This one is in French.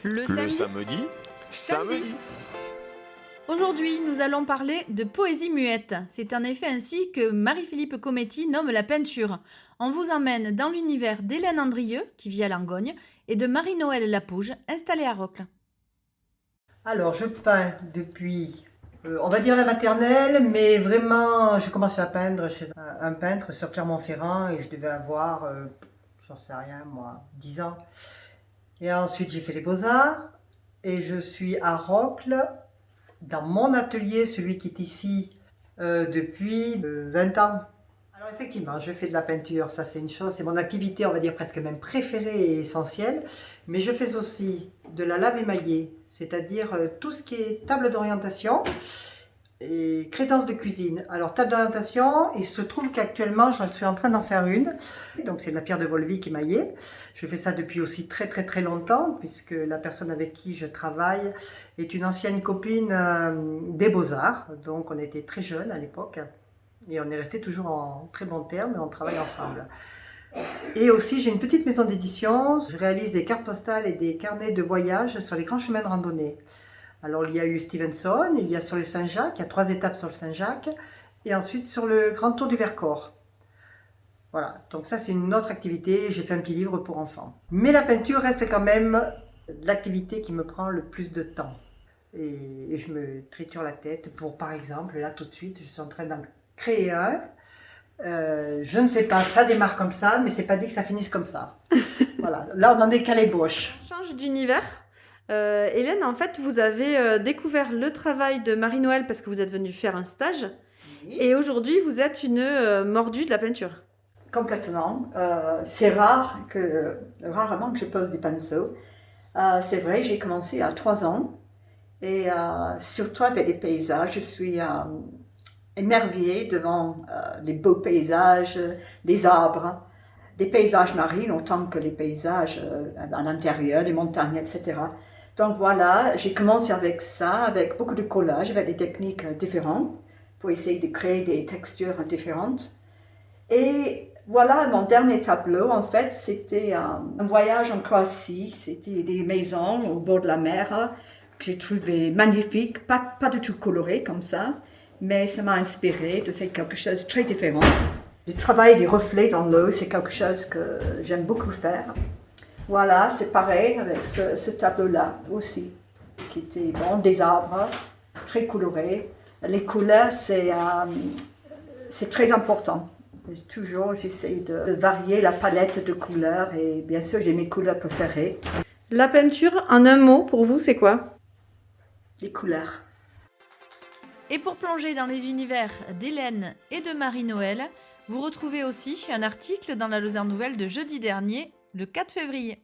Le samedi, samedi. Aujourd'hui, nous allons parler de poésie muette. C'est en effet ainsi que Marie-Philippe Cometti nomme la peinture. On vous emmène dans l'univers d'Hélène Andrieux, qui vit à Langogne, et de Marie-Noëlle Lapouge, installée à Rocles. Alors, je peins depuis, on va dire la maternelle, mais vraiment, j'ai commencé à peindre chez un peintre sur Clermont-Ferrand et je devais avoir, j'en sais rien moi, 10 ans. Et ensuite, j'ai fait les beaux-arts et je suis à Rocles, dans mon atelier, celui qui est ici, depuis 20 ans. Alors effectivement, je fais de la peinture, ça c'est une chose, c'est mon activité, on va dire presque même préférée et essentielle, mais je fais aussi de la lave émaillée, c'est-à-dire tout ce qui est table d'orientation et crédence de cuisine. Alors table d'orientation, il se trouve qu'actuellement je suis en train d'en faire une, donc c'est de la pierre de Volvic émaillée. Je fais ça depuis aussi très très très longtemps, puisque la personne avec qui je travaille est une ancienne copine des Beaux-Arts, donc on était très jeunes à l'époque. Et on est resté toujours en très bons termes et on travaille ensemble. Et aussi, j'ai une petite maison d'édition. Je réalise des cartes postales et des carnets de voyage sur les grands chemins de randonnée. Alors, il y a eu Stevenson, il y a sur le Saint-Jacques, il y a 3 étapes sur le Saint-Jacques, et ensuite sur le Grand Tour du Vercors. Voilà, donc ça c'est une autre activité, j'ai fait un petit livre pour enfants. Mais la peinture reste quand même l'activité qui me prend le plus de temps. Et je me triture la tête pour, par exemple, là tout de suite, je suis en train d'en créer un. Je ne sais pas, ça démarre comme ça, mais c'est pas dit que ça finisse comme ça. Voilà, là on en est qu'à l'ébauche. On change d'univers. Hélène, en fait, vous avez découvert le travail de Marie-Noëlle parce que vous êtes venue faire un stage. Oui. Et aujourd'hui, vous êtes une mordue de la peinture. Complètement. C'est rarement que je pose des pinceaux. C'est vrai, j'ai commencé à 3 ans et surtout avec les paysages, je suis émerveillée devant les beaux paysages, des arbres, des paysages marins autant que les paysages à l'intérieur, les montagnes, etc. Donc voilà, j'ai commencé avec ça, avec beaucoup de collage, avec des techniques différentes pour essayer de créer des textures différentes. Et voilà, mon dernier tableau, en fait, c'était un voyage en Croatie. C'était des maisons au bord de la mer que j'ai trouvé magnifiques, pas du tout colorées comme ça, mais ça m'a inspiré de faire quelque chose de très différent. De travailler des reflets dans l'eau, c'est quelque chose que j'aime beaucoup faire. Voilà, c'est pareil avec ce tableau-là aussi, qui était bon, des arbres très colorés. Les couleurs, c'est très important. Toujours, j'essaie de varier la palette de couleurs et bien sûr, j'ai mes couleurs préférées. La peinture, en un mot, pour vous, c'est quoi? Les couleurs. Et pour plonger dans les univers d'Hélène et de Marie-Noëlle, vous retrouvez aussi un article dans la Lozère Nouvelle de jeudi dernier, le 4 février.